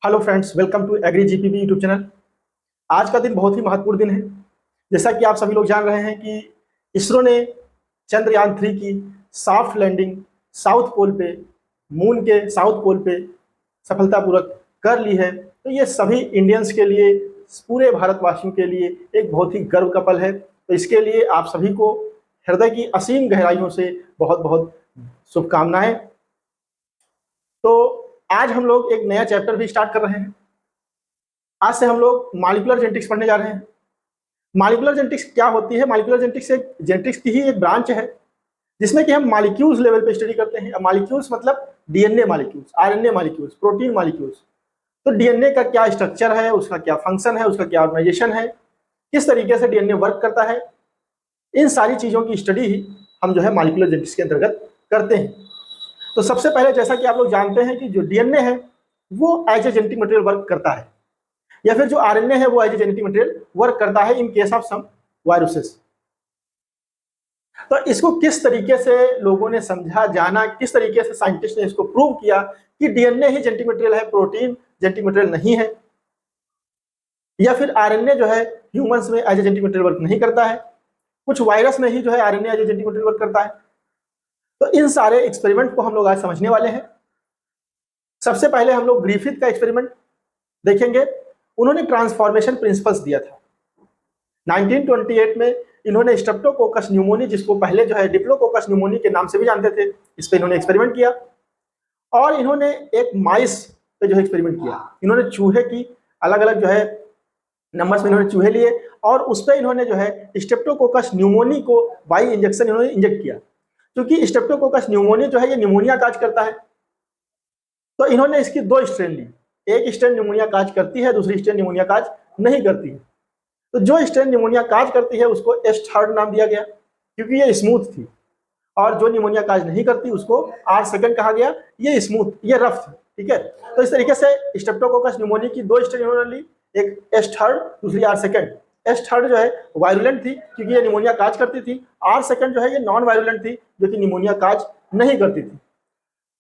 Hello friends, welcome to agri GPB YouTube channel. आज का दिन बहुत ही महत्वपूर्ण दिन है। जैसा कि आप सभी लोग जान रहे हैं कि इसरो ने चंद्रयान 3 की सॉफ्ट लैंडिंग साउथ पोल पे, मून के साउथ पोल पे सफलतापूर्वक कर ली है। तो ये सभी इंडियंस के लिए, पूरे भारतवासियों के लिए एक बहुत ही गर्व का पल है। तो इसके लिए आप सभी को हृदय की असीम गहराइयों से बहुत बहुत शुभकामनाएं। तो आज हम लोग एक नया चैप्टर भी स्टार्ट कर रहे हैं। आज से हम लोग मॉलिक्यूलर जेनेटिक्स पढ़ने जा रहे हैं। मॉलिक्यूलर जेनेटिक्स क्या होती है? मॉलिक्यूलर जेनेटिक्स एक जेनेटिक्स की ही एक ब्रांच है जिसमें कि हम मॉलिक्यूल्स लेवल पे स्टडी करते हैं। मॉलिक्यूल्स मतलब DNA molecules, RNA molecules, protein molecules. तो डीएनए का क्या स्ट्रक्चर है, उसका क्या फंक्शन है, उसका क्या ऑर्गेनाइजेशन है, किस तरीके से डीएनए वर्क करता है, इन सारी चीजों की स्टडी ही हम जो है मॉलिक्यूलर जेनेटिक्स के अंतर्गत करते हैं। तो सबसे पहले, जैसा कि आप लोग जानते हैं कि जो डीएनए है वो as a genetic material work करता है, या फिर जो आरएनए है वो as a genetic material work करता है in case of some viruses. तो इसको किस तरीके से लोगों ने समझा, जाना, किस तरीके से साइंटिस्ट ने इसको प्रूव किया कि डीएनए ही जेनेटिक मटेरियल है, प्रोटीन जेनेटिक मटेरियल नहीं है, या फिर आरएनए जो है ह्यूमंस में as a genetic material work नहीं करता है, कुछ वायरस में ही जो है RNA as a genetic material work करता है। तो इन सारे एक्सपेरिमेंट को हम लोग आज समझने वाले हैं। सबसे पहले हम लोग ग्रिफिथ का एक्सपेरिमेंट देखेंगे। उन्होंने ट्रांसफॉर्मेशन प्रिंसिपल्स दिया था 1928 में। इन्होंने स्ट्रेप्टोकोकस न्यूमोनी, जिसको पहले जो है डिप्लोकोकस न्यूमोनी के नाम से भी जानते थे, इस पे इन्होंने एक्सपेरिमेंट किया। और इन्होंने एक माइस पे जो है एक्सपेरिमेंट किया। इन्होंने चूहे की अलग अलग जो है नंबर्स में इन्होंने चूहे लिए और उस पर इन्होंने जो है स्ट्रेप्टोकोकस न्यूमोनी को बाई इंजेक्शन इन्होंने इंजेक्ट किया। क्योंकि स्ट्रेप्टोकोकस न्यूमोनी जो है ये न्यूमोनिया काज करता है। तो इन्होंने इसकी दो स्ट्रेन ली। एक स्ट्रेन न्यूमोनिया काज करती है, दूसरी स्ट्रेन न्यूमोनिया काज नहीं करती है। तो जो स्ट्रेन न्यूमोनिया काज करती है उसको S3 नाम दिया गया क्योंकि ये स्मूथ थी, और जो न्यूमोनिया काज नहीं करती उसको R2 कहा गया। ये स्मूथ, ये रफ थी। ठीक है, तो इस तरीके से स्ट्रेप्टोकोकस न्यूमोनी की दो स्ट्रेन इन्होंने ली, एक S3, दूसरी R2। S3 जो है वायरुलेंट थी क्योंकि ये न्यूमोनिया काज करती थी। R2 जो है ये नॉन वायरुलेंट थी जो कि न्यूमोनिया काज नहीं करती थी।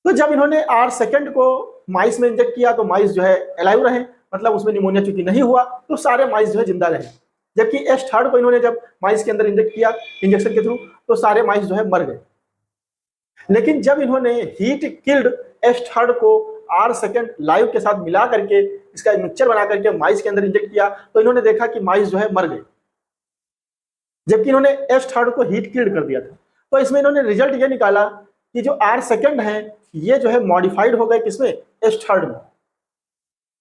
तो जब इन्होंने R2 को माइस में इंजेक्ट किया तो माइस जो है अलाइव रहे, मतलब उसमें निमोनिया चूंकि नहीं हुआ तो सारे माइस जो है जिंदा रहे। जबकि S3 को इन्होंने जब माइस के अंदर इंजेक्ट किया इंजेक्शन के थ्रू तो सारे माइस जो है मर गए। लेकिन जब इन्होंने हीट किल्ड S3 को R2 लाइव के साथ मिला करके इसका मिक्सचर बना करके माइस के अंदर इंजेक्ट किया तो इन्होंने देखा कि माइस जो है मर गए, जबकि इन्होंने S3 को हीट किल्ड कर दिया था। तो इसमें इन्होंने रिजल्ट ये निकाला कि जो R2 है ये जो है मॉडिफाइड हो गए किसमें? S3 में।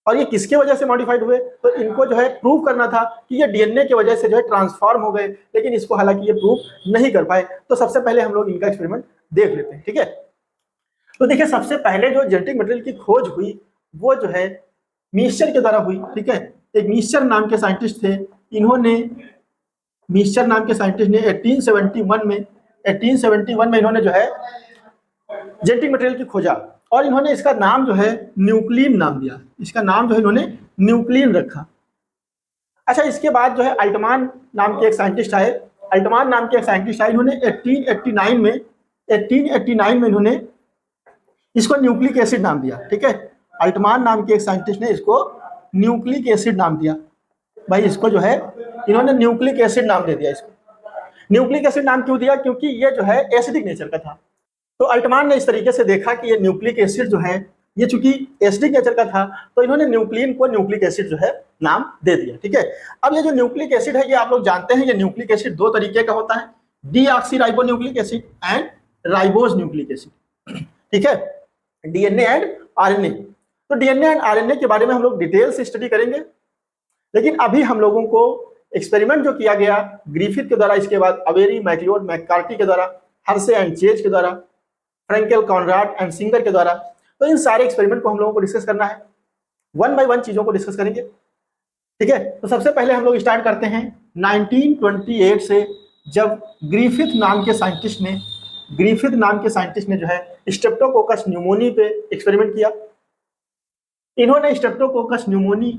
और ये किसके वजह से मॉडिफाइड हुए? तो इनको जो है प्रूव करना था कि ये डीएनए की वजह से जो है ट्रांसफॉर्म हो गए, लेकिन इसको हालांकि ये प्रूव नहीं कर पाए। तो सबसे पहले हम लोग इनका एक्सपेरिमेंट देख लेते हैं। ठीक है, तो देखिए सबसे पहले जो जेनेटिक मटेरियल की खोज हुई वो जो है मीस्चर के द्वारा हुई। ठीक है, एक मीस्चर नाम के साइंटिस्ट थे। इन्होंने मीस्चर नाम के साइंटिस्ट ने 1871 में इन्होंने जो है जेनेटिक मटेरियल की खोजा और इन्होंने इसका नाम जो है न्यूक्लिन नाम दिया। इसका नाम जो है इन्होंने न्यूक्लिन रखा। अच्छा, इसके बाद जो है अल्टमान नाम के एक साइंटिस्ट आए। इन्होंने 1889 में इन्होंने इसको न्यूक्लिक एसिड नाम दिया। ठीक है, अल्टमान नाम के एक साइंटिस्ट ने इसको न्यूक्लिक एसिड नाम दिया। भाई इसको जो है इन्होंने न्यूक्लिक एसिड नाम दे दिया। इसको न्यूक्लिक एसिड नाम क्यों दिया? क्योंकि ये जो है एसिडिक नेचर का था। तो अल्टमान ने इस तरीके से देखा कि ये न्यूक्लिक एसिड जो है ये चूंकि एसिडिक नेचर का था तो इन्होंने न्यूक्लिन को न्यूक्लिक एसिड जो है नाम दे दिया। ठीक है, अब ये जो न्यूक्लिक एसिड है ये आप लोग जानते हैं, ये न्यूक्लिक एसिड दो तरीके का होता है, deoxyribonucleic acid and ribose nucleic acid. ठीक है, डीएनए एंड आरएनए। तो डीएनए एंड आरएनए के बारे में हम लोग डिटेल से स्टडी करेंगे, लेकिन अभी हम लोगों को एक्सपेरिमेंट जो किया गया ग्रिफिथ के द्वारा, इसके बाद अवेरी, मैक्लियोड, मैककार्टी के द्वारा, हर्से एंड चेज के द्वारा, फ्रैंकेल, कॉनराड एंड सिंगर के द्वारा, तो इन सारे एक्सपेरिमेंट को हम लोगों को डिस्कस करना है। वन बाय वन चीजों को डिस्कस करेंगे। ठीक है, तो सबसे पहले हम लोग स्टार्ट करते हैं 1928 से, जब ग्रिफिथ नाम के साइंटिस्ट ने जो है स्ट्रेप्टोकोकस न्यूमोनी पे एक्सपेरिमेंट किया। इन्होंने स्ट्रेप्टोकोकस न्यूमोनी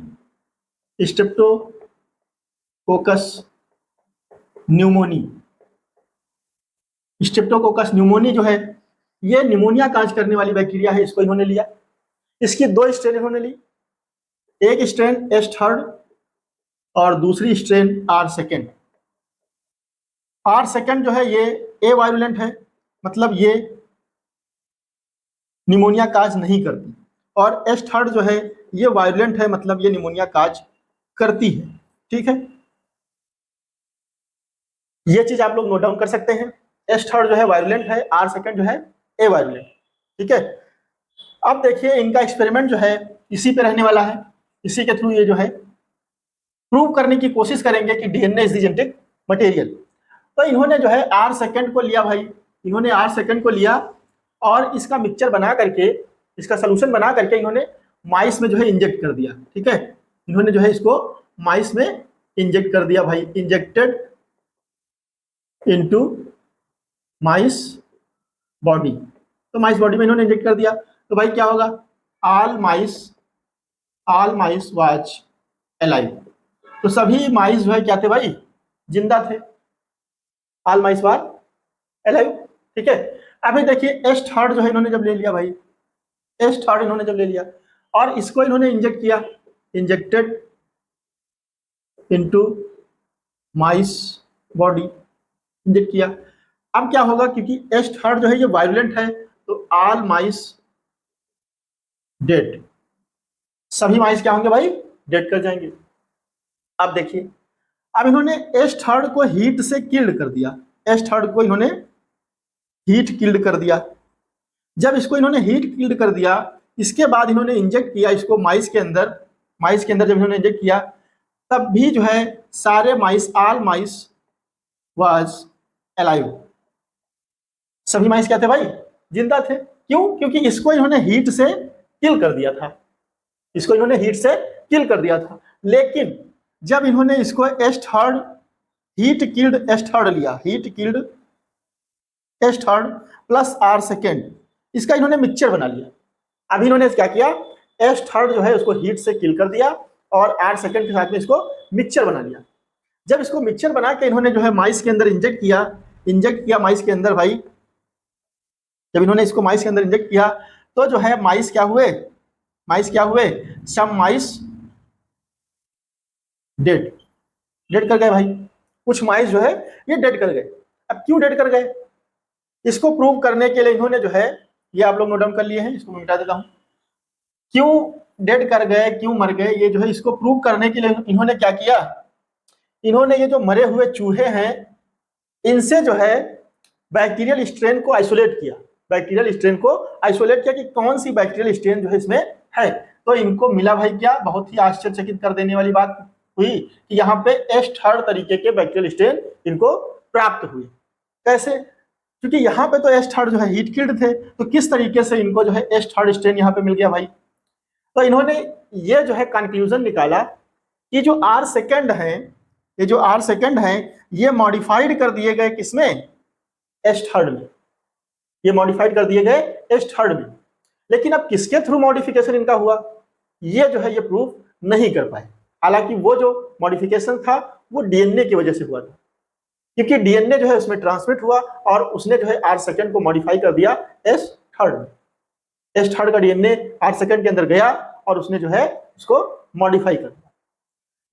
जो है ये निमोनिया काज करने वाली बैक्टीरिया है, इसको इन्होंने लिया। इसकी दो स्ट्रेन इन्होंने ली, एक स्ट्रेन एस थर्ड और दूसरी strain R second. R second जो है ये ए वायरुलेंट है, मतलब ये निमोनिया काज नहीं करती, और एस थर्ड जो है ये वायरुलेंट है, मतलब ये निमोनिया काज करती है। ठीक है, ये चीज आप लोग नोट डाउन कर सकते हैं। एस थर्ड जो है वायरुलेंट है, आर सेकेंड जो है ए वायरुलेंट। ठीक है, अब देखिए इनका एक्सपेरिमेंट जो है इसी पे रहने वाला है। इसी के थ्रू ये जो है प्रूव करने की कोशिश करेंगे कि DNA is the genetic material. तो इन्होंने जो है आर सेकेंड को लिया भाई, इन्होंने आर सेकेंड को लिया और इसका मिक्सचर बना करके, इसका सोल्यूशन बना करके इन्होंने माइस में जो है इंजेक्ट कर दिया। ठीक है, इन्होंने जो है इसको माइस में इंजेक्ट कर दिया भाई, इंजेक्टेड इनटू माइस बॉडी। तो माइस बॉडी में इन्होंने इंजेक्ट कर दिया, तो भाई क्या होगा, ऑल माइस वाज अलाइव। तो सभी माइस जो है क्या थे भाई, जिंदा थे। All mice was alive. ठीक है, अभी देखिए एस थर्ड जो है इन्होंने जब ले लिया भाई, एस थर्ड इन्होंने जब ले लिया और इसको इन्होंने इंजेक्ट किया, इंजेक्टेड इनटू माइस बॉडी, इंजेक्ट किया। अब क्या होगा, क्योंकि एस थर्ड जो है ये वायरुलेंट है, तो ऑल माइस डेड, सभी माइस क्या होंगे भाई, डेड कर जाएंगे। अब देखिए, अब इन्होंने एस थर्ड को हीट से किल्ड कर दिया, एस थर्ड को इन्होंने हीट किल्ड कर दिया। जब इसको इन्होंने हीट किल्ड कर दिया, इसके बाद इन्होंने इंजेक्ट किया इसको माइस के अंदर, माइस के अंदर जब इन्होंने इंजेक्ट किया तब भी जो है सारे माइस, ऑल माइस वाज अलाइव, सभी माइस क्या थे भाई, जिंदा थे। क्यों, क्योंकि इसको इन्होंने हीट से किल कर दिया था, इसको इन्होंने हीट से किल कर दिया था। लेकिन जब इन्होंने इसको S third, heat killed S third लिया, heat killed S third plus R second, इसका इन्होंने मिक्सचर बना लिया। अभी इन्होंने क्या किया, एस थर्ड जो है उसको हीट से किल कर दिया और आर सेकेंड के साथ में इसको मिक्सचर बना लिया। जब इसको मिक्सचर बना के इन्होंने जो है माइस के अंदर इंजेक्ट किया माइस के अंदर भाई, जब इन्होंने इसको माइस के अंदर इंजेक्ट किया तो जो है माइस क्या हुए, सम माइस डेड, डेड कर गए भाई, कुछ माइस जो है ये डेड कर गए। अब क्यों डेड कर गए, इसको प्रूव करने के लिए इन्होंने जो है, ये आप लोग नोट डाउन कर लिए हैं, इसको मैं मिटा देता हूं। क्यों डेड कर गए, क्यों मर गए, ये जो है इसको प्रूव करने के लिए इन्होंने क्या किया, इन्होंने ये जो मरे हुए चूहे हैं इनसे जो है बैक्टीरियल स्ट्रेन को आइसोलेट किया, बैक्टीरियल स्ट्रेन को आइसोलेट किया कि कौन सी बैक्टीरियल स्ट्रेन जो है इसमें है। तो इनको मिला भाई क्या, बहुत ही आश्चर्यचकित कर देने वाली बात हुई कि यहाँ पे एस थर्ड तरीके के बैक्टीरियल स्ट्रेन इनको प्राप्त हुए। कैसे, क्योंकि यहाँ पे तो एस थर्ड जो है हीट किल्ड थे, तो किस तरीके से इनको जो है एस थर्ड स्ट्रेन यहाँ पे मिल गया भाई। तो इन्होंने ये जो है कंक्लूजन निकाला कि जो आर सेकेंड है, ये जो आर सेकेंड है ये मॉडिफाइड कर दिए गए किसमें, एस थर्ड में, ये मॉडिफाइड कर दिए गए एस थर्ड में। लेकिन अब किसके थ्रू मॉडिफिकेशन इनका हुआ, ये जो है ये प्रूफ नहीं कर पाए। हालांकि वो जो मॉडिफिकेशन था वो डीएनए की वजह से हुआ था, क्योंकि डीएनए जो है उसमें ट्रांसमिट हुआ और उसने जो है आर सेकेंड को मॉडिफाई कर दिया एस थर्ड में। एस थर्ड का डीएनए आर सेकेंड के अंदर गया और उसने जो है उसको मॉडिफाई कर दिया।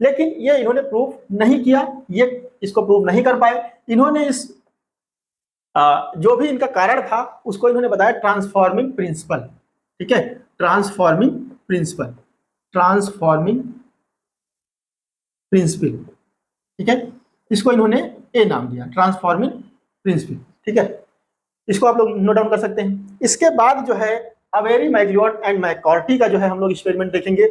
लेकिन ये इन्होंने प्रूफ नहीं किया, ये इसको प्रूफ नहीं कर पाए। इन्होंने इस जो भी इनका कारण था उसको इन्होंने बताया ट्रांसफॉर्मिंग प्रिंसिपल। ठीक है, ट्रांसफॉर्मिंग प्रिंसिपल, ठीक है, इसको इन्होंने ए नाम दिया, ट्रांसफॉर्मिंग प्रिंसिपल। ठीक है, इसको आप लोग नोट डाउन कर सकते हैं। इसके बाद जो है अवेरी, मैग्लियोड एंड मैककॉर्टी का जो है हम लोग एक्सपेरिमेंट देखेंगे।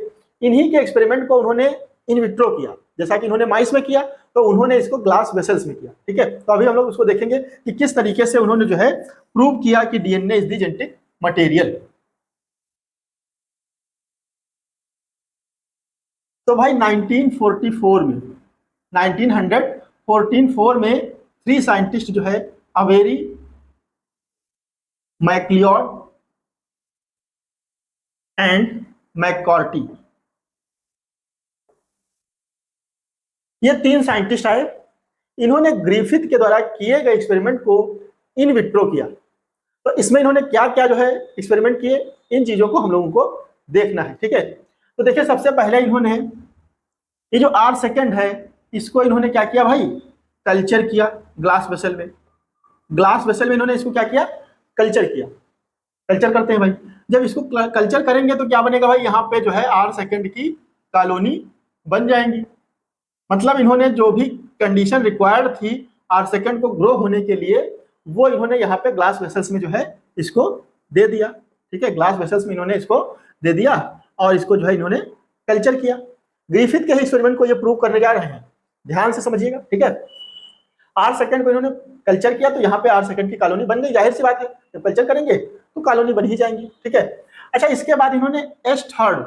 इन्हीं के एक्सपेरिमेंट को उन्होंने इन विट्रो किया, जैसा कि इन्होंने माइस में किया तो उन्होंने इसको ग्लास वेसल्स में किया। ठीक है, तो अभी हम लोग उसको देखेंगे कि किस तरीके से उन्होंने जो है प्रूव किया कि DNA is the genetic material. तो भाई 1944 में 3 साइंटिस्ट जो है अवेरी, मैक्लियोड एंड मैककॉर्टी, ये 3 साइंटिस्ट आए। इन्होंने ग्रिफिथ के द्वारा किए गए एक्सपेरिमेंट को इन विट्रो किया। तो इसमें इन्होंने क्या क्या जो है एक्सपेरिमेंट किए, इन चीजों को हम लोगों को देखना है। ठीक है, तो देखिए सबसे पहले इन्होंने ये जो R सेकेंड है इसको इन्होंने क्या किया भाई, कल्चर किया ग्लास वेसल में। ग्लास वेसल में इन्होंने इसको क्या किया, कल्चर किया। कल्चर करते हैं भाई, जब इसको कल्चर करेंगे तो क्या बनेगा भाई, यहाँ पे जो है R सेकेंड की कॉलोनी बन जाएंगी। मतलब इन्होंने जो भी कंडीशन रिक्वायर्ड थी R सेकेंड को ग्रो होने के लिए, वो इन्होंने यहाँ पे ग्लास वेसल्स में जो है इसको दे दिया। ठीक है, ग्लास वेसल्स में इन्होंने इसको दे दिया और इसको जो है इन्होंने कल्चर किया। ग्रिफिथ के एक्सपेरिमेंट को ये प्रूव करने जा रहे हैं, ध्यान से समझिएगा। ठीक है, R सेकेंड को इन्होंने कल्चर किया तो यहाँ पे R सेकेंड की कॉलोनी बन गई, जाहिर सी बात है जब कल्चर करेंगे तो कॉलोनी बन ही जाएंगी। ठीक है, अच्छा इसके बाद इन्होंने एस थर्ड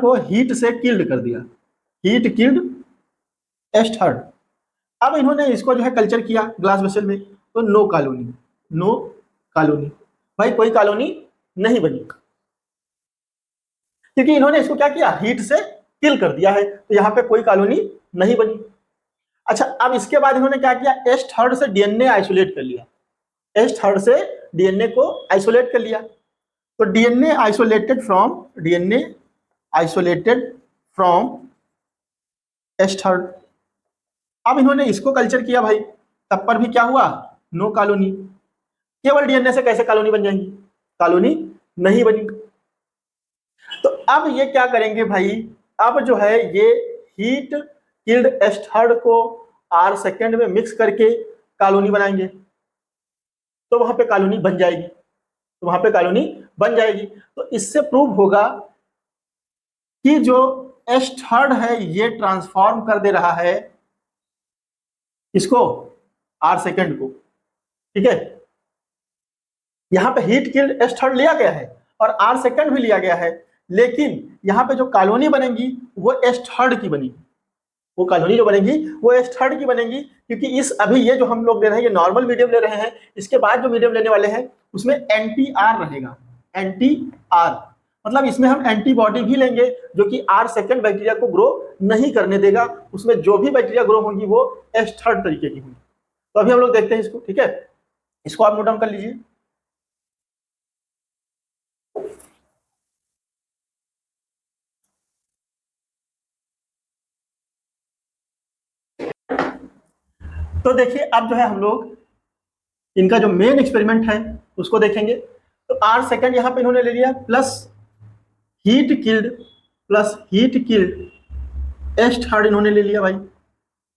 को हीट से किल्ड कर दिया, हीट किल्ड एस थर्ड। अब इन्होंने इसको जो है कल्चर किया ग्लास वेसल में, तो नो कॉलोनी, नो कॉलोनी भाई, कोई कॉलोनी नहीं बनी क्योंकि इन्होंने इसको क्या किया, हीट से किल कर दिया है, तो यहाँ पे कोई कॉलोनी नहीं बनी। अच्छा अब इसके बाद इन्होंने क्या किया, एस थर्ड से डीएनए आइसोलेट कर लिया, एस थर्ड से डीएनए को आइसोलेट कर लिया। तो DNA isolated from S third. अब इन्होंने इसको कल्चर किया भाई, तब पर भी क्या हुआ, नो कॉलोनी। केवल डीएनए से कैसे कॉलोनी बन जाएंगी, कॉलोनी नहीं बनी। तो अब ये क्या करेंगे भाई, अब जो है ये हीट किल्ड एस थर्ड को R सेकेंड में मिक्स करके कॉलोनी बनाएंगे, तो वहां पे कॉलोनी बन जाएगी, तो वहां पे कॉलोनी बन जाएगी। तो इससे प्रूव होगा कि जो एस थर्ड है ये ट्रांसफॉर्म कर दे रहा है इसको, R सेकेंड को। ठीक है, यहां पे हीट किल्ड एस थर्ड लिया गया है और R सेकेंड भी लिया गया है, लेकिन यहां पे जो कॉलोनी बनेगी वो एस थर्ड की बनेगी, वो कॉलोनी जो बनेगी वो एस थर्ड की बनेगी, क्योंकि इस अभी ये जो हम लोग ले रहे हैं ये नॉर्मल मीडियम ले रहे हैं, इसके बाद जो मीडियम लेने वाले हैं उसमें एंटी आर रहेगा, एंटी आर मतलब इसमें हम एंटीबॉडी भी लेंगे जो कि R सेकेंड बैक्टीरिया को ग्रो नहीं करने देगा, उसमें जो भी बैक्टीरिया ग्रो होंगी वो एस थर्ड तरीके की होंगी। तो अभी हम लोग देखते हैं इसको। ठीक है, इसको आप नोट डाउन कर लीजिए। तो देखिए अब जो है हम लोग इनका जो मेन एक्सपेरिमेंट है उसको देखेंगे। तो R सेकेंड यहाँ पे इन्होंने ले लिया plus heat killed S third इन्होंने ले लिया भाई,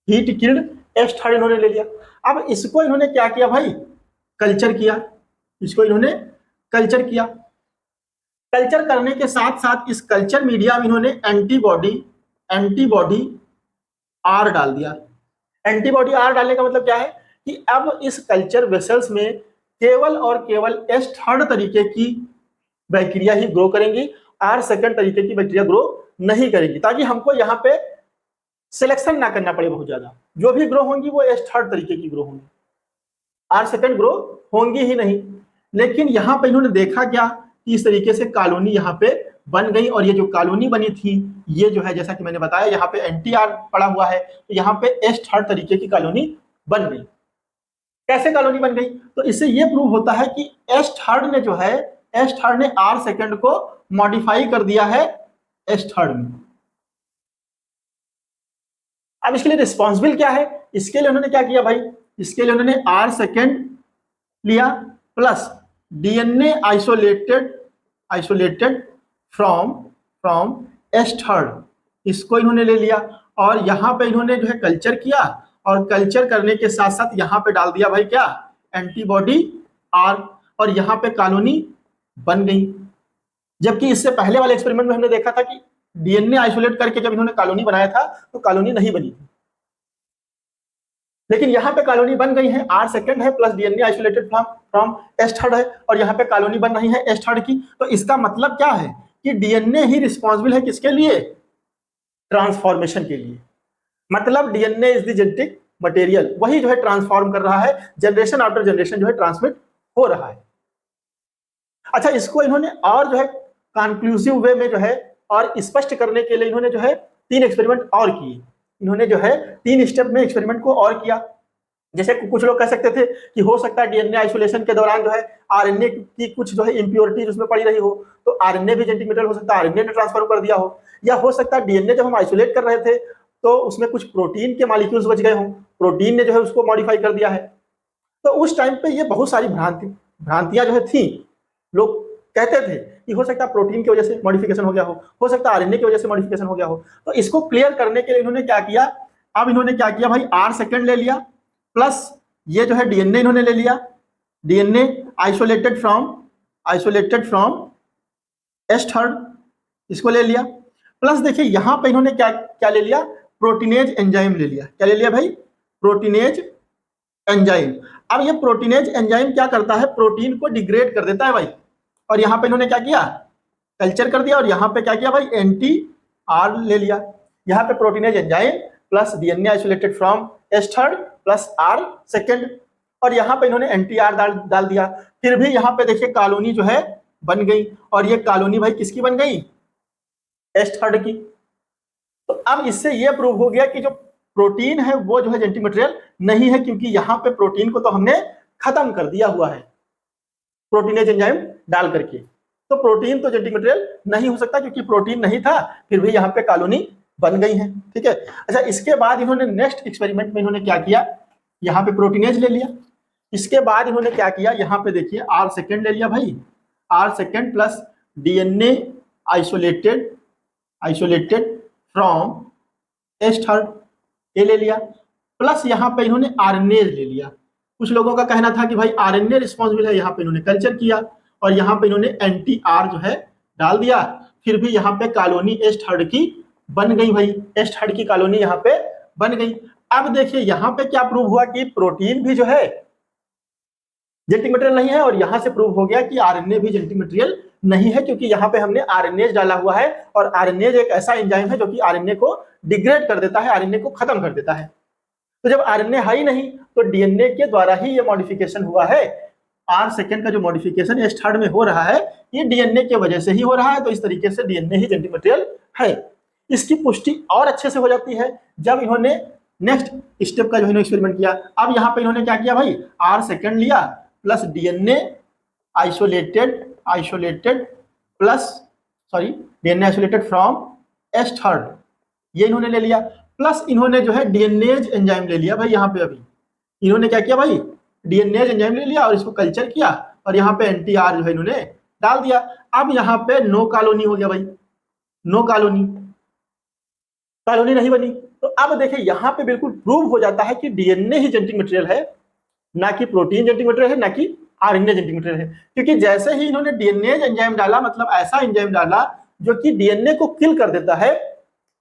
हीट किल्ड एस थर्ड इन्होंने ले लिया। अब इसको इन्होंने क्या किया भाई, कल्चर किया, इसको इन्होंने कल्चर किया। कल्चर करने के साथ साथ इस कल्चर मीडिया में इन्होंने एंटीबॉडी R डाल दिया। एंटीबॉडी R डालने का मतलब क्या है कि अब इस कल्चर वेसल्स में केवल और केवल एस थर्ड तरीके की बैक्टीरिया ही ग्रो करेंगी, R सेकेंड तरीके की बैक्टीरिया ग्रो नहीं करेगी, ताकि हमको यहाँ पे सिलेक्शन ना करना पड़े बहुत ज्यादा। जो भी ग्रो होंगी वो एस थर्ड तरीके की ग्रो होंगी, R सेकेंड ग्रो होंगी ही नहीं। लेकिन यहाँ पे इन्होंने देखा क्या कि इस तरीके से कॉलोनी यहाँ पे बन गई, और ये जो कॉलोनी बनी थी ये जो है जैसा कि मैंने बताया यहाँ पे एंटी आर पड़ा हुआ है, तो यहाँ पे एस थर्ड तरीके की कॉलोनी बन गई। कैसे कॉलोनी बन गई, तो इससे ये प्रूव होता है कि एस थर्ड ने जो है एस थर्ड ने R सेकेंड को मॉडिफाई कर दिया है एस थर्ड में। अब इसके लिए रिस्पॉन्सिबल क्या है, इसके लिए उन्होंने क्या किया भाई, इसके लिए उन्होंने R सेकेंड लिया plus DNA isolated from S third, इसको इन्होंने ले लिया और यहां पे इन्होंने जो है कल्चर किया, और कल्चर करने के साथ साथ यहां पे डाल दिया भाई क्या, एंटीबॉडी R, और यहां पे कॉलोनी बन गई। जबकि इससे पहले वाले एक्सपेरिमेंट में हमने देखा था कि डीएनए आइसोलेट करके जब इन्होंने कॉलोनी बनाया था तो कॉलोनी नहीं बनी थी, लेकिन यहाँ पे कॉलोनी बन गई है। R सेकेंड है plus DNA isolated from S third है, और यहाँ पे कॉलोनी बन रही है एस थर्ड की। तो इसका मतलब क्या है कि डीएनए ही रिस्पॉन्सिबल है किसके लिए, ट्रांसफॉर्मेशन के लिए। मतलब DNA is the genetic material, वही जो है ट्रांसफॉर्म कर रहा है, जनरेशन आफ्टर जनरेशन जो है ट्रांसमिट हो रहा है। अच्छा इसको इन्होंने और जो है कंक्लूसिव वे में जो है और स्पष्ट करने के लिए इन्होंने जो है 3 एक्सपेरिमेंट और किए, इन्होंने जो है 3 स्टेप में एक्सपेरिमेंट को और किया। जैसे कुछ लोग कह सकते थे कि हो सकता है डीएनए आइसोलेशन के दौरान जो है आरएनए की कुछ जो है इम्प्योरिटी उसमें पड़ी रही हो, तो आरएनए भी जेनेटिक मटेरियल हो सकता है, आरएनए ने ट्रांसफर कर दिया हो, या हो सकता है डीएनए जब हम आइसोलेट कर रहे थे तो उसमें कुछ प्रोटीन के मॉलिक्यूल्स बच गए हों, प्रोटीन ने जो है उसको मॉडिफाई कर दिया है। तो उस टाइम पे ये बहुत सारी भ्रांतियां जो है थी। लोग कहते थे कि हो सकता है प्रोटीन की वजह से मॉडिफिकेशन हो गया हो सकता है आरएनए की वजह से मॉडिफिकेशन हो गया हो। तो इसको क्लियर करने के लिए इन्होंने क्या किया, अब इन्होंने क्या किया भाई, आर सेकेंड ले लिया प्लस ये जो है डीएनए इन्होंने ले लिया, DNA isolated from S third, इसको ले लिया। प्लस देखिए यहां पे इन्होंने क्या क्या ले लिया, प्रोटीनेज एंजाइम ले लिया। क्या ले लिया भाई, प्रोटीनेज एंजाइम। अब ये प्रोटीनेज एंजाइम क्या करता है, प्रोटीन को डिग्रेड कर देता है भाई। और यहां पे इन्होंने क्या किया, कल्चर कर दिया, और यहां पे क्या किया भाई, एंटी आर ले लिया। यहां पे proteinase enzyme plus DNA isolated from S third plus R second, और यहां पे इन्होंने एंटी आर डाल दिया। फिर भी यहां पे देखिए कॉलोनी जो है बन गई, और ये कॉलोनी भाई किसकी बन गई, एस थर्ड की। तो अब इससे ये प्रूव हो गया कि जो प्रोटीन है वो जो है जेनेटिक मटेरियल नहीं है, क्योंकि यहां पे प्रोटीन को तो हमने खत्म कर दिया हुआ है प्रोटीनेज एंजाइम डाल करके। तो प्रोटीन तो जेनेटिक मटेरियल नहीं हो सकता, क्योंकि प्रोटीन नहीं था, फिर भी यहाँ पे कॉलोनी बन गई है। ठीक है, अच्छा इसके बाद इन्होंने नेक्स्ट एक्सपेरिमेंट में इन्होंने क्या किया, यहाँ पे प्रोटीनेज ले लिया। इसके बाद इन्होंने क्या किया, यहाँ पे देखिए आर सेकेंड ले लिया भाई, R second plus DNA isolated from S third, ये ले लिया। प्लस यहाँ पे इन्होंने आरएनए ले लिया। कुछ लोगों का कहना था कि भाई आरएनए रिस्पॉन्सिबल है, यहाँ पे इन्होंने कल्चर किया, और यहाँ पे इन्होंने एंटी आर जो है डाल दिया। फिर भी यहाँ पे कॉलोनी एस थर्ड की बन गई भाई, एस थर्ड की कॉलोनी यहाँ पे बन गई। अब देखिए यहाँ पे क्या प्रूव हुआ कि प्रोटीन भी जो है जेनेटिक मटेरियल नहीं है, और यहां से प्रूव हो गया कि आरएनए भी जेनेटिक मटेरियल नहीं है, क्योंकि यहाँ पे हमने आरएनए डाला हुआ है, और आरएनए एक ऐसा एंजाइम है जो कि आरएनए को डिग्रेड कर देता है, आरएनए को खत्म कर देता है। तो जब आरएनए है ही नहीं, तो डीएनए के द्वारा ही ये मॉडिफिकेशन हुआ है। आर सेकेंड का जो मॉडिफिकेशन एस थर्ड में हो रहा है, ये डीएनए के वजह से ही हो रहा है। तो इस तरीके से डीएनए ही जेनेटिक मटेरियल है। इसकी पुष्टि और अच्छे से हो जाती है जब इन्होंने नेक्स्ट स्टेप का जो है एक्सपेरिमेंट किया। अब यहाँ पे इन्होंने क्या किया भाई, आर सेकेंड लिया plus DNA isolated from S third, ये इन्होंने ले लिया। प्लस इन्होंने जो है डीएनएज एंजाइम ले लिया भाई। यहाँ पे अभी इन्होंने क्या किया भाई, डीएनएज एंजाइम ले लिया और इसको कल्चर किया, और यहाँ पे एंटी आर जो है इन्होंने डाल दिया। अब यहाँ पे नो कॉलोनी हो गया भाई, नो कॉलोनी नहीं बनी। तो अब देखिए यहाँ पे बिल्कुल प्रूव हो जाता है कि डीएनए ही जेनेटिक मटेरियल है, ना कि प्रोटीन जेनेटिक मटेरियल है, ना कि आरएनए जेनेटिक मटेरियल है। क्योंकि जैसे ही इन्होंने डीएनए एंजाइम डाला, मतलब ऐसा एंजाइम डाला जो कि डीएनए को किल कर देता है,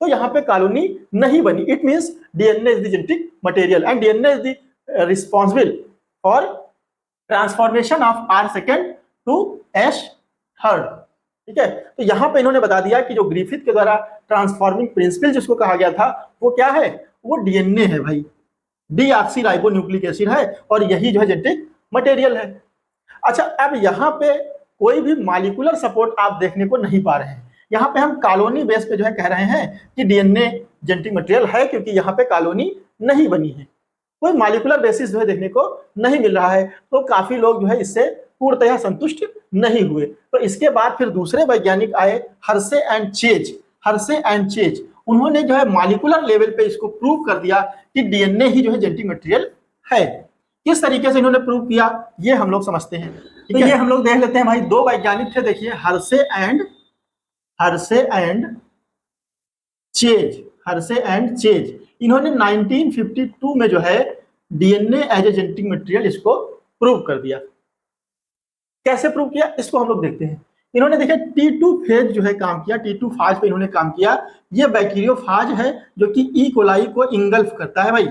तो यहाँ पे कॉलोनी नहीं बनी। It means DNA is the genetic material and DNA is the responsible for transformation of R second to S third. ठीक है, तो यहाँ पे इन्होंने बता दिया कि जो ग्रिफिथ के द्वारा ट्रांसफॉर्मिंग प्रिंसिपल जिसको कहा गया था वो क्या है, वो डीएनए है भाई, डीऑक्सीराइबोन्यूक्लिक एसिड है, और यही जो है जेनेटिक मटेरियल है। अच्छा, अब यहाँ पे कोई भी मॉलिक्यूलर सपोर्ट आप देखने को नहीं पा रहे हैं। यहाँ पे हम कॉलोनी बेस पे जो है कह रहे हैं कि डीएनए जेनेटिक मटेरियल है, क्योंकि यहाँ पे कॉलोनी नहीं बनी है, कोई मॉलिक्यूलर बेसिस जो है देखने को नहीं मिल रहा है। तो काफी लोग जो है इससे पूर्णतः संतुष्ट नहीं हुए। तो इसके बाद फिर दूसरे वैज्ञानिक आए, हर्से एंड चेज। उन्होंने जो है मॉलिक्यूलर लेवल पे इसको प्रूव कर दिया कि डीएनए ही जो है जेनेटिक मटेरियल है। किस तरीके से इन्होंने प्रूव किया ये हम लोग समझते हैं। तो ये हम लोग देख लेते हैं भाई, दो वैज्ञानिक थे, देखिए हर्से एंड चेज। इन्होंने 1952 में जो है DNA as a genetic material इसको प्रूव कर दिया। कैसे प्रूव किया इसको हम लोग देखते हैं। इन्होंने देखिए T2 फेज जो है काम किया, T2 फाज पे इन्होंने काम किया। ये बैक्टीरियोफाज है जो कि ई कोलाई को इंगल्फ करता है भाई,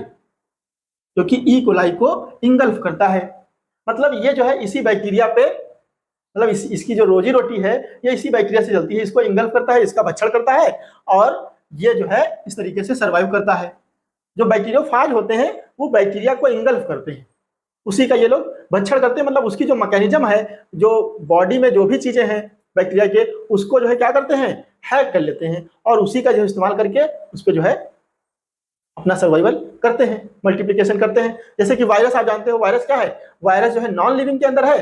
जो कि ई कोलाई को इंगल्फ करता है। मतलब ये जो है इसी बैक्टीरिया पे, मतलब इसकी जो रोजी रोटी है ये इसी बैक्टीरिया से चलती है। इसको इंगल्फ करता है, इसका भक्षण करता है, और ये जो है इस तरीके से सर्वाइव करता है। जो बैक्टीरियोफाज होते हैं वो बैक्टीरिया को इंगल्फ करते हैं, उसी का ये लोग भक्षण करते हैं। मतलब उसकी जो मैकेनिज्म है, जो बॉडी में जो भी चीजें हैं बैक्टीरिया के, उसको जो है क्या करते हैं, हैक कर लेते हैं, और उसी का जो इस्तेमाल करके उस पर जो है अपना सर्वाइवल करते हैं, मल्टीप्लिकेशन करते हैं। जैसे कि वायरस, आप जानते हो वायरस क्या है, वायरस जो है नॉन लिविंग के अंदर है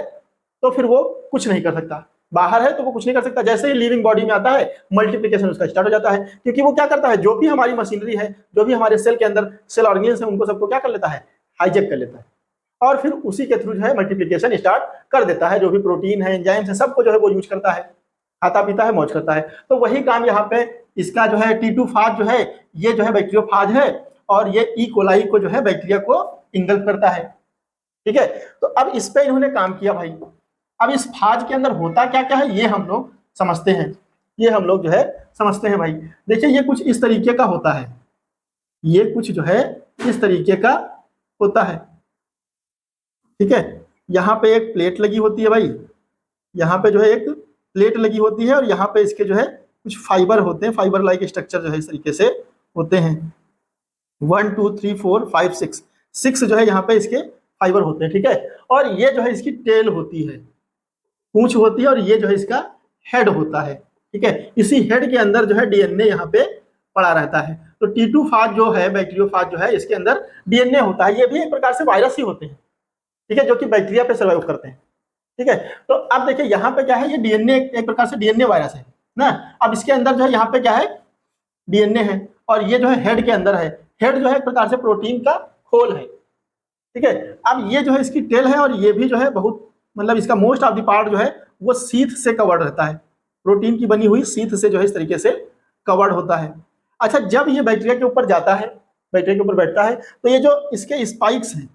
तो फिर वो कुछ नहीं कर सकता, बाहर है तो वो कुछ नहीं कर सकता। जैसे ही लिविंग बॉडी में आता है मल्टीप्लिकेशन उसका स्टार्ट हो जाता है, क्योंकि वो क्या करता है, जो भी हमारी मशीनरी है, जो भी हमारे सेल के अंदर सेल ऑर्गेन्स है, उनको सबको क्या कर लेता है, हाईजेक कर लेता है, और फिर उसी के थ्रू जो है मल्टीप्लिकेशन स्टार्ट कर देता है। जो भी प्रोटीन है, एंजाइम्स है, सबको जो है वो यूज करता है, खाता पीता है, मौज करता है। तो वही काम यहाँ पे इसका जो है T2 फाज जो है, ये जो है बैक्टीरियोफाज है, और ये ई कोलाई को जो है बैक्टीरिया को इंगल्फ करता है। ठीक है, तो अब इस पे इन्होंने काम किया भाई। अब इस फाज के अंदर होता क्या क्या है ये हम लोग समझते हैं, ये हम लोग जो है समझते हैं भाई। देखिए ये कुछ इस तरीके का होता है, ये कुछ जो है इस तरीके का होता है। ठीक है, यहाँ पे एक प्लेट लगी होती है भाई, यहाँ पे जो है एक प्लेट लगी होती है, और यहाँ पे इसके जो है कुछ फाइबर होते हैं, फाइबर लाइक स्ट्रक्चर जो है इस तरीके से होते हैं। 1 2 3 4 5 6 जो है यहाँ पे इसके फाइबर होते हैं। ठीक है, और ये जो है इसकी टेल होती है, पूंछ होती है, और ये जो है इसका हेड होता है। ठीक है, इसी हेड के अंदर जो है डीएनए यहाँ पे पड़ा रहता है। तो T2 फाज जो है, बैक्टीरियोफाज जो है, इसके अंदर डीएनए होता है। ये भी एक प्रकार से वायरस ही होते हैं, ठीक है, जो कि बैक्टीरिया पे सर्वाइव करते हैं। ठीक है, तो अब देखिए यहाँ पे क्या है, ये डीएनए एक प्रकार से डीएनए वायरस है ना। अब इसके अंदर जो है यहाँ पे क्या है, डीएनए है, और ये जो है हेड के अंदर है। हेड जो है एक प्रकार से प्रोटीन का खोल है। ठीक है, अब ये जो है इसकी टेल है, और ये भी जो है बहुत मतलब इसका मोस्ट ऑफ द पार्ट जो है वो सीथ से कवर्ड रहता है, प्रोटीन की बनी हुई सीथ से जो है इस तरीके से कवर्ड होता है। अच्छा, जब ये बैक्टीरिया के ऊपर जाता है, बैक्टीरिया के ऊपर बैठता है, तो ये जो इसके स्पाइक्स हैं,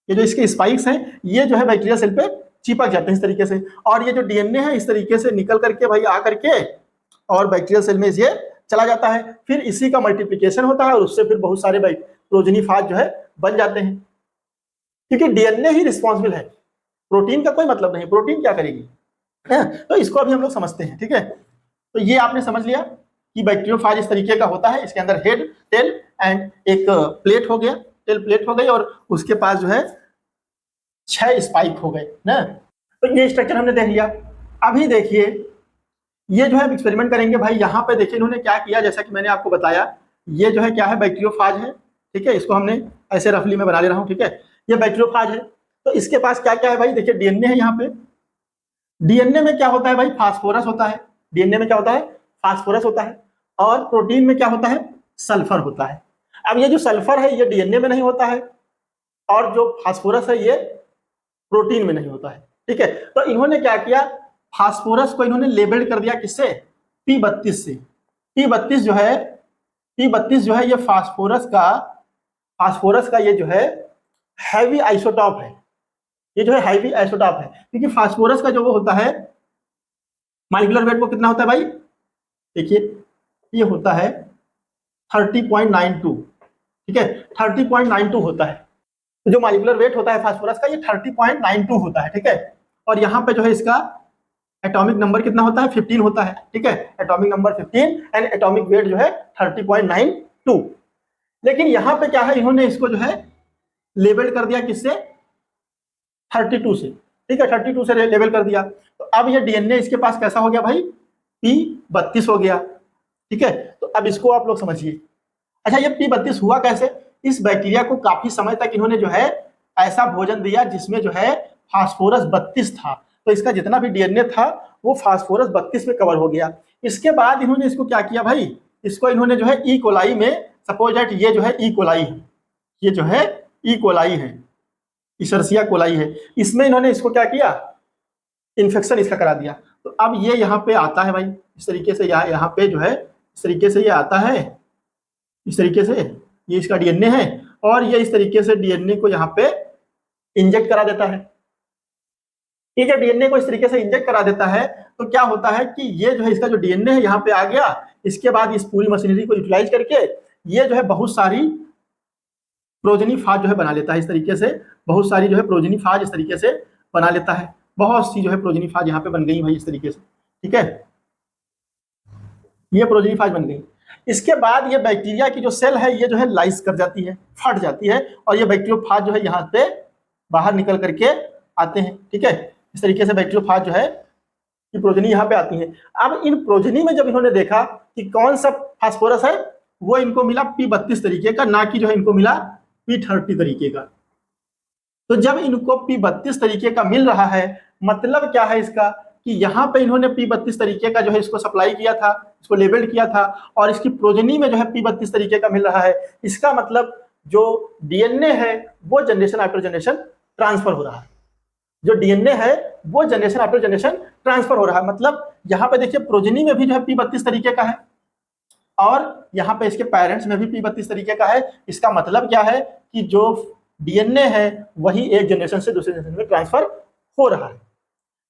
ये जो इसके स्पाइक्स हैं, ये जो है बैक्टीरिया सेल पे चिपक जाते हैं इस तरीके से, और ये जो डीएनए है इस तरीके से निकल करके भाई आ करके और बैक्टीरिया सेल में ये चला जाता है। फिर इसी का मल्टीप्लिकेशन होता है, और उससे फिर बहुत सारे प्रोजेनी फाज जो है बन जाते हैं, क्योंकि डीएनए ही रिस्पॉन्सिबल है, प्रोटीन का कोई मतलब नहीं, प्रोटीन क्या करेगी है? तो इसको अभी हम लोग समझते हैं। ठीक है, तो ये आपने समझ लिया कि बैक्टीरियोफाज इस तरीके का होता है। इसके अंदर हेड, टेल एंड एक प्लेट हो गया, टेल प्लेट हो गई, और उसके पास जो है 6 स्पाइक हो गए ना। तो ये स्ट्रक्चर हमने देख लिया। अभी देखिए ये जो है एक्सपेरिमेंट करेंगे भाई। यहाँ पे देखिए इन्होंने क्या किया, जैसा कि मैंने आपको बताया, ये जो है क्या है, बैक्टीरियोफाज है। ठीक है, इसको हमने ऐसे रफली में बना ले रहा हूँ। ठीक है, ये बैक्टीरियोफाज है, तो इसके पास क्या क्या है भाई, देखिए डीएनए है। यहाँ पे डीएनए में क्या होता है भाई, फास्फोरस होता है। डीएनए में क्या होता है, फास्फोरस होता है, और प्रोटीन में क्या होता है, सल्फर होता है। अब ये जो सल्फर है ये डीएनए में नहीं होता है, और जो फास्फोरस है ये प्रोटीन में नहीं होता है। ठीक है, तो इन्होंने क्या किया, फास्फोरस को इन्होंने लेबल्ड कर दिया किससे, P32 से। P32 जो है ये फास्फोरस का ये जो है हैवी आइसोटॉप है। ये जो है हैवी आइसोटॉप है, क्योंकि फास्फोरस का जो वो होता है मॉलिक्यूलर वेट वो कितना होता है भाई, देखिए ये होता है 30.92। ठीक है, 30.92 होता है। तो जो मॉलिक्यूलर वेट होता है फास्फोरस का ये 30.92 होता है। ठीक है, और यहाँ पे जो है इसका एटॉमिक नंबर कितना होता है, 15 होता है। ठीक है, atomic number 15 and atomic weight जो है 30.92। लेकिन यहाँ पे क्या है, इन्होंने इसको जो है लेबल कर दिया किससे, 32 से। ठीक है, 32 से लेबल कर दिया। तो अब ये डीएनए इसके पास कैसा हो गया भाई, P32 हो गया। ठीक है, तो अब इसको आप लोग समझिए। अच्छा, ये P32 हुआ कैसे, इस बैक्टीरिया को काफी समय तक इन्होंने जो है ऐसा भोजन दिया जिसमें जो है फास्फोरस 32 था, तो इसका जितना भी डीएनए था वो फास्फोरस 32 में कवर हो गया। इसके बाद इन्होंने इसको क्या किया भाई, इसको इन्होंने जो है ई कोलाई में, सपोज दैट ये जो है ई कोलाई है, ये जो है ई कोलाई है, इशर्सिया कोलाई है, इसमें इन्होंने इसको क्या किया, इन्फेक्शन इसका करा दिया। तो अब ये यहाँ पे आता है भाई, इस तरीके से यहाँ पे जो है इस तरीके से ये आता है, इस तरीके से ये इसका डीएनए है, और ये इस तरीके से डीएनए को यहाँ पे इंजेक्ट करा देता है। ठीक है, डीएनए को इस तरीके से इंजेक्ट करा देता है, तो क्या होता है कि ये जो है इसका जो डीएनए है यहाँ पे आ गया। इसके बाद इस पूरी मशीनरी को यूटिलाइज करके ये जो है बहुत सारी प्रोजेनी फाज जो है बना लेता है इस तरीके से, बहुत सारी जो है प्रोजेनी फाज इस तरीके से बना लेता है। बहुत सी जो है प्रोजेनी फाज यहाँ पे बन गई भाई इस तरीके से। ठीक है, ये प्रोजेनी फाज बन गई। इसके बाद ये बैक्टीरिया की जो सेल है ये जो है लाइस कर जाती है, फट जाती है, और ये बैक्टीरियोफाज जो है यहाँ पे बाहर निकल करके आते हैं। ठीक है, इस तरीके से बैक्टीरियोफाज जो है ये प्रोजेनी यहाँ पे आती है। अब इन प्रोजेनी में जब इन्होंने देखा कि कौन सा फास्फोरस है वो इनको मिला P32 तरीके का, ना कि जो है इनको मिला P30 तरीके का। तो जब इनको P32 तरीके का मिल रहा है, मतलब क्या है इसका कि यहाँ पे इन्होंने P32 तरीके का जो है इसको सप्लाई किया था, इसको लेबल्ड किया था, और इसकी प्रोजेनी में जो है P32 तरीके का मिल रहा है। इसका मतलब जो डीएनए है वो जनरेशन आफ्टर जनरेशन ट्रांसफर हो रहा है, जो डीएनए है वो जनरेशन आफ्टर जनरेशन ट्रांसफर हो रहा है। मतलब यहाँ पे देखिए प्रोजेनी में भी जो है P32 तरीके का है, और यहाँ पे इसके पेरेंट्स में भी P32 तरीके का है। इसका मतलब क्या है कि जो डीएनए है वही एक जनरेशन से दूसरे जनरेशन में ट्रांसफर हो रहा है।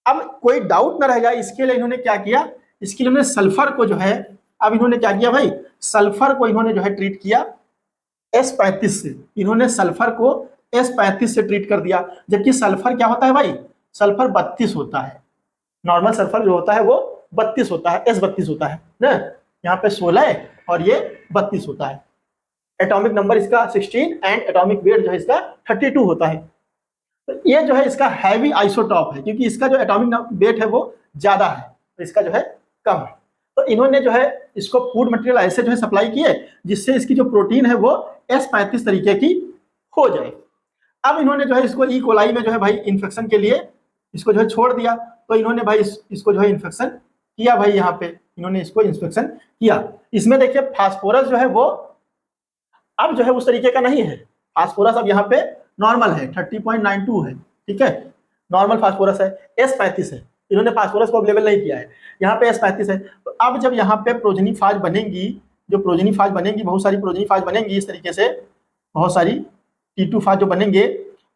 अब कोई डाउट ना रह जाए, इसके लिए इन्होंने क्या किया, इसके लिए इन्होंने सल्फर को जो है, अब इन्होंने क्या किया भाई, सल्फर को इन्होंने जो है ट्रीट किया S35 से। इन्होंने सल्फर को S35 से ट्रीट कर दिया, जबकि सल्फर क्या होता है भाई, सल्फर 32 होता है। नॉर्मल सल्फर जो होता है वो 32 होता है, S32 होता है ना। यहाँ पे 16 है और ये 32 होता है। एटॉमिक नंबर इसका 16 एंड एटॉमिक वेट जो है इसका 32 होता है। तो ये जो है इसका हैवी आइसोटॉप है, क्योंकि इसका जो एटॉमिक वेट है वो ज्यादा है, तो इसका जो है कम है। तो इन्होंने जो है इसको फूड मटेरियल ऐसे जो है सप्लाई किए जिससे इसकी जो प्रोटीन है वो S35 तरीके की हो जाए। अब इन्होंने जो है इसको ई कोलाई में जो है भाई इन्फेक्शन के लिए इसको जो है छोड़ दिया। तो इन्होंने भाई इसको जो है इन्फेक्शन किया भाई, यहाँ पे इन्होंने इसको इन्फेक्शन किया। इसमें देखिए फास्फोरस जो है वो अब जो है उस तरीके का नहीं है। फास्फोरस अब यहाँ पे नॉर्मल है, 30.92 है, ठीक है, नॉर्मल फास्फोरस है। S35 है, इन्होंने फास्फोरस को अवेलेबल नहीं किया है, यहाँ पे S35 है। तो अब जब यहाँ पे प्रोजेनी फाज बनेंगी, जो प्रोजेनी फाज बनेंगी, बहुत सारी प्रोजेनी फाज बनेंगी इस तरीके से, बहुत सारी T2 फाज जो बनेंगे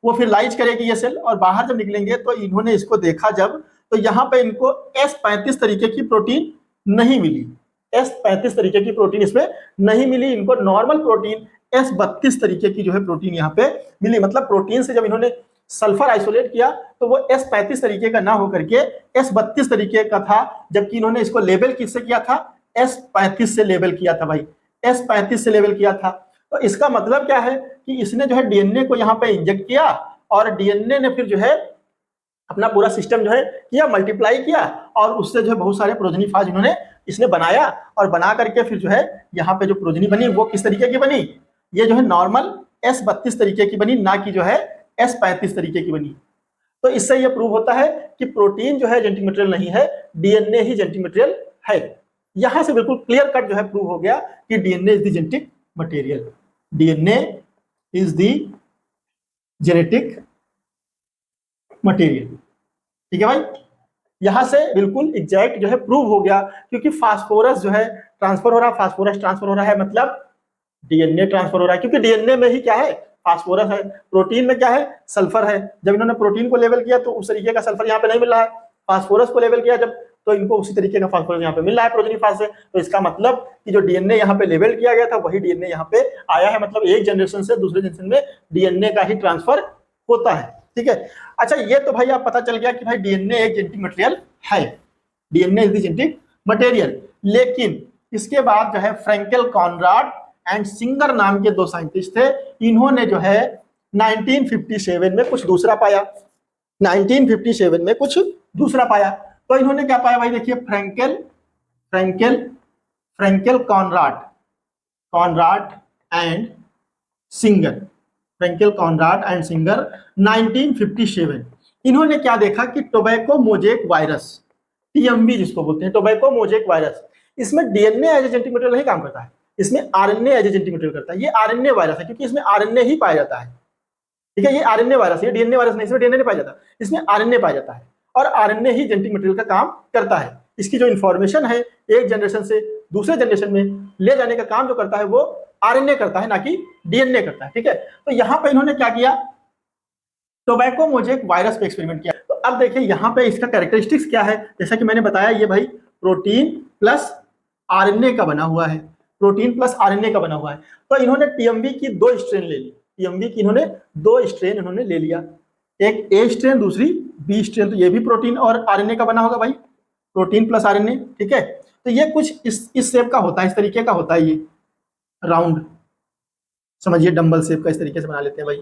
वो फिर लाइज करेगी ये सेल, और बाहर जब निकलेंगे तो इन्होंने इसको देखा जब, तो यहाँ पे इनको S35 तरीके की प्रोटीन नहीं मिली। S35 तरीके की प्रोटीन इसमें नहीं मिली, इनको नॉर्मल प्रोटीन S32 तरीके की जो है प्रोटीन यहाँ पे मिली। मतलब प्रोटीन से जब इन्होंने सल्फर आइसोलेट किया तो वो S35 तरीके का ना होकर के S32 तरीके का था, जबकि इन्होंने इसको लेबल किससे किया था, S35 से लेबल किया था भाई, S35 से लेबल किया था। तो इसका मतलब क्या है कि इसने जो है डीएनए को यहाँ पे इंजेक्ट किया, और डीएनए ने फिर जो है अपना पूरा सिस्टम जो है किया, मल्टीप्लाई किया, और उससे जो है बहुत सारे प्रोजेनी फाज इन्होंने इसने बनाया, और बना करके फिर जो है यहाँ पे जो प्रोजेनी बनी वो किस तरीके की बनी, ये जो है नॉर्मल S32 तरीके की बनी, ना कि जो है S35 तरीके की बनी। तो इससे ये प्रूव होता है कि प्रोटीन जो है जेनेटिक मटेरियल नहीं है, डीएनए ही जेनेटिक मटेरियल है। यहां से बिल्कुल क्लियर कट जो है प्रूव हो गया कि DNA is the genetic material, DNA is the genetic material. ठीक है भाई, यहां से बिल्कुल एग्जैक्ट जो है प्रूव हो गया, क्योंकि फास्फोरस जो है ट्रांसफर हो रहा है, फास्फोरस ट्रांसफर हो रहा है, मतलब डीएनए ट्रांसफर हो रहा है, क्योंकि डीएनए में ही क्या है, फास्फोरस है। प्रोटीन में क्या है, सल्फर है। जब इन्होंने प्रोटीन को लेवल किया तो उस तरीके का सल्फर यहाँ पे नहीं मिल रहा है। फास्फोरस को लेवल किया जब, तो इनको उसी तरीके का फास्फोरस यहाँ पे मिल रहा है प्रोजेनी फाज से। तो इसका मतलब कि जो डीएनए यहाँ पे लेवल किया गया था वही डीएनए यहाँ पे आया है। मतलब एक जनरेशन से दूसरे जनरेशन में डीएनए का ही ट्रांसफर होता है। ठीक है, अच्छा ये तो भाई आप पता चल गया कि भाई डीएनए एक जेनेटिक मटेरियल है, DNA is the genetic material. लेकिन इसके बाद जो है फ्रैंकेल कॉनराड एंड सिंगर नाम के दो साइंटिस्ट थे, इन्होंने जो है 1957 में कुछ दूसरा पाया, 1957 में कुछ दूसरा पाया। तो इन्होंने क्या पाया भाई, देखिए Fraenkel Conrat and Singer, Fraenkel Conrat and Singer 1957। इन्होंने क्या देखा कि टोबैको मोजेक वायरस, टीएमवी जिसको बोलते हैं, टोबैको मोजेक वायरस, इसमें DNA as a genetic material नहीं काम करता है, इसमें RNA as a genetic material करता है। ये आरएनए वायरस है क्योंकि इसमें आरएनए ही पाया जाता है। ठीक है, ये आरएनए वायरस है, ये डीएनए वायरस नहीं, इसमें डीएनए नहीं पाया जाता, इसमें आरएनए पाया जाता है, और आरएनए ही जेनेटिक मटेरियल का काम करता है। इसकी जो इन्फॉर्मेशन है एक जनरेशन से दूसरे जनरेशन में ले जाने का काम जो करता है वो आरएनए करता है, ना कि डीएनए करता है। ठीक है, तो यहां पे इन्होंने क्या किया, टोबैको मोजेक वायरस पे एक्सपेरिमेंट किया। तो अब देखिए यहाँ पे इसका कैरेक्टरिस्टिक्स क्या है, जैसा कि मैंने बताया ये भाई प्रोटीन प्लस आरएनए का बना हुआ है, प्रोटीन प्लस आरएनए का बना हुआ है। तो इन्होंने टीएमवी की 2 स्ट्रेन ले ली, टीएमवी की इन्होंने 2 स्ट्रेन इन्होंने ले लिया, एक ए स्ट्रेन दूसरी बी स्ट्रेन। तो ये भी प्रोटीन और आरएनए का बना होगा भाई, प्रोटीन प्लस आरएनए। ठीक है, तो ये कुछ इस शेप का होता है, इस तरीके का होता है, ये राउंड समझिए डंबल शेप का, इस तरीके से बना लेते हैं भाई।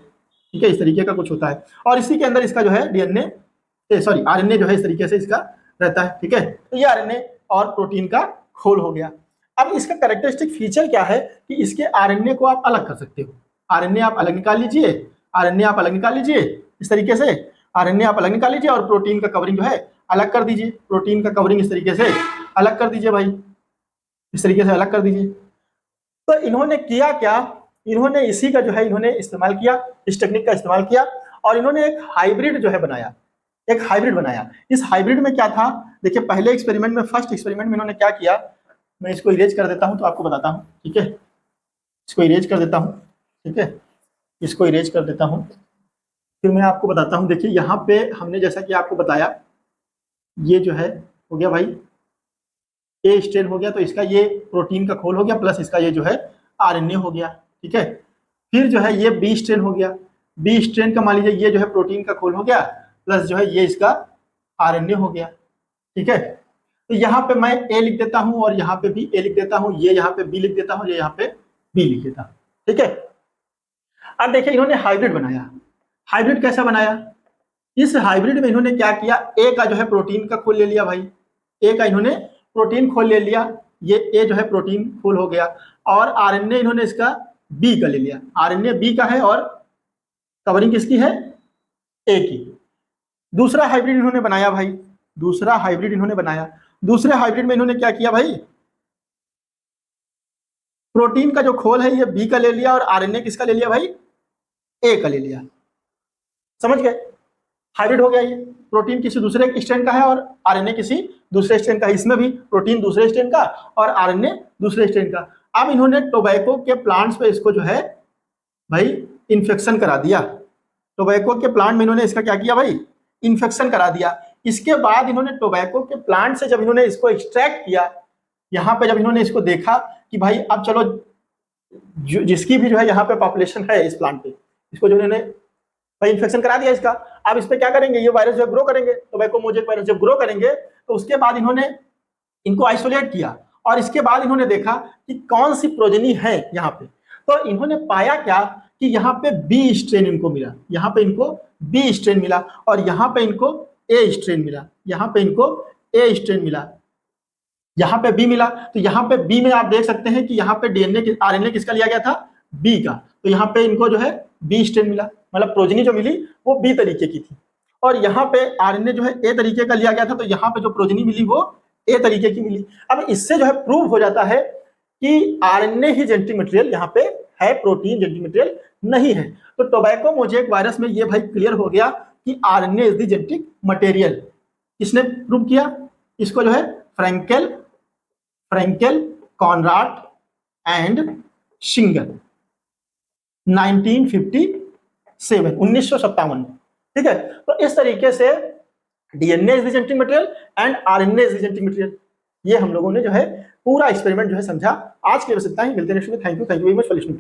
ठीक है, इस तरीके का कुछ होता है, और इसी के अंदर इसका जो है डीएनए सॉरी आरएनए जो है इस तरीके से इसका रहता है। ठीक है, तो ये आरएनए और प्रोटीन का खोल हो गया। अब इसका कैरेक्टरिस्टिक फीचर क्या है कि इसके आरएनए को आप अलग कर सकते हो। आरएनए आप अलग निकाल लीजिए, आरएनए आप अलग निकाल लीजिए, इस तरीके से आरएनए आप अलग निकाल लीजिए और प्रोटीन का कवरिंग जो है अलग कर दीजिए। प्रोटीन का कवरिंग इस तरीके से अलग कर दीजिए भाई, इस तरीके से अलग कर दीजिए। तो इन्होंने किया क्या, इन्होंने इसी का जो है इन्होंने इस्तेमाल किया, इस टेक्निक का इस्तेमाल किया और इन्होंने एक हाइब्रिड जो है बनाया, एक हाइब्रिड बनाया। इस हाइब्रिड में क्या था, देखिए पहले एक्सपेरिमेंट में, फर्स्ट एक्सपेरिमेंट में इन्होंने क्या किया, मैं इसको इरेज कर देता हूं तो आपको बताता हूं, ठीक है। इसको इरेज कर देता हूं, ठीक है, इसको इरेज कर देता हूं, फिर मैं आपको बताता हूं। देखिए यहाँ पे हमने जैसा कि आपको बताया, ये जो है हो गया भाई ए स्ट्रेन हो गया, तो इसका ये प्रोटीन का खोल हो गया, प्लस इसका ये जो है आरएनए हो गया, ठीक है। फिर जो है ये बी स्ट्रेन हो गया, बी स्ट्रेन का मान लीजिए ये जो है प्रोटीन का खोल हो गया, प्लस जो है ये इसका आरएनए हो गया, ठीक है। तो यहाँ पे मैं ए लिख देता हूं और यहाँ पे भी ए लिख देता हूं, ये यहाँ पे बी लिख देता हूं, ये यहाँ पे बी लिख देता हूं, ठीक है। अब देखिए इन्होंने हाइब्रिड बनाया। हाइब्रिड कैसा बनाया, इस हाइब्रिड में इन्होंने क्या किया, ए का जो है प्रोटीन का खोल ले लिया भाई, ए का इन्होंने प्रोटीन खोल ले लिया, ये ए जो है प्रोटीन खोल हो गया, और आरएनए इन्होंने इसका बी का ले लिया, आरएनए बी का है और कवरिंग किसकी है, ए की। दूसरा हाइब्रिड इन्होंने बनाया भाई, दूसरा हाइब्रिड इन्होंने बनाया। दूसरे हाइब्रिड में इन्होंने क्या किया भाई, प्रोटीन का जो खोल है ये बी का ले लिया और आरएनए किसका ले लिया भाई, ए का ले लिया। समझ गए, हाइब्रिड हो गया ये। प्रोटीन किसी दूसरे स्ट्रैंड का है और आरएनए किसी दूसरे स्ट्रैंड का है, इसमें भी प्रोटीन दूसरे स्ट्रैंड का और आरएनए दूसरे स्ट्रैंड का। अब इन्होंने टोबैको के प्लांट्स पे इसको जो है भाई इन्फेक्शन करा दिया। टोबैको के प्लांट में इन्होंने इसका क्या किया भाई, इन्फेक्शन करा दिया। इसके बाद इन्होंने टोबैको के प्लांट से जब इन्होंने इसको एक्सट्रैक्ट किया, यहाँ पे जब इन्होंने इसको देखा कि भाई अब चलो जिसकी भी जो है यहाँ पे पॉपुलेशन है इस प्लांट पे, इसको जो इन्होंने भाई इन्फेक्शन करा दिया इसका, अब इस पे क्या करेंगे, ये वायरस जो ग्रो करेंगे, टोबैको मोजेक वायरस जब ग्रो करेंगे तो उसके बाद इन्होंने इनको आइसोलेट किया और इसके बाद इन्होंने देखा कि कौन सी प्रोजेनी है यहाँ पे। तो इन्होंने पाया क्या कि यहाँ पे बी स्ट्रेन इनको मिला, यहाँ पे इनको बी स्ट्रेन मिला और यहाँ पे इनको ए स्ट्रेन मिला, यहाँ पे इनको ए स्ट्रेन मिला, यहाँ पे बी मिला। तो यहाँ पे बी में आप देख सकते हैं कि यहाँ पे डीएनए आरएनए किसका लिया गया था, बी का, तो यहाँ पे इनको जो है बी स्ट्रेन मिला, मतलब प्रोजेनी जो मिली वो बी तरीके की थी। और यहाँ पे आरएनए जो है ए तरीके का लिया गया था, तो यहाँ पे जो प्रोजेनी मिली वो ए तरीके की मिली। अब इससे जो है प्रूव हो जाता है कि आरएनए ही जेनेटिक मटेरियल यहाँ पे है, प्रोटीन जेनेटिक मटेरियल नहीं है। तो टोबैको मोजेक वायरस में ये भाई क्लियर हो गया कि RNA is the genetic material. किसने प्रूव किया इसको, जो है फ्रैंकेल, कॉनराड एंड शिंगर 1957 में, ठीक है। तो इस तरीके से DNA is the genetic material and RNA is the genetic material, ये हम लोगों ने जो है पूरा एक्सपेरिमेंट जो है समझा। आज के लिए बस इतना ही, मिलते हैं नेक्स्ट में। Thank you very much for listening.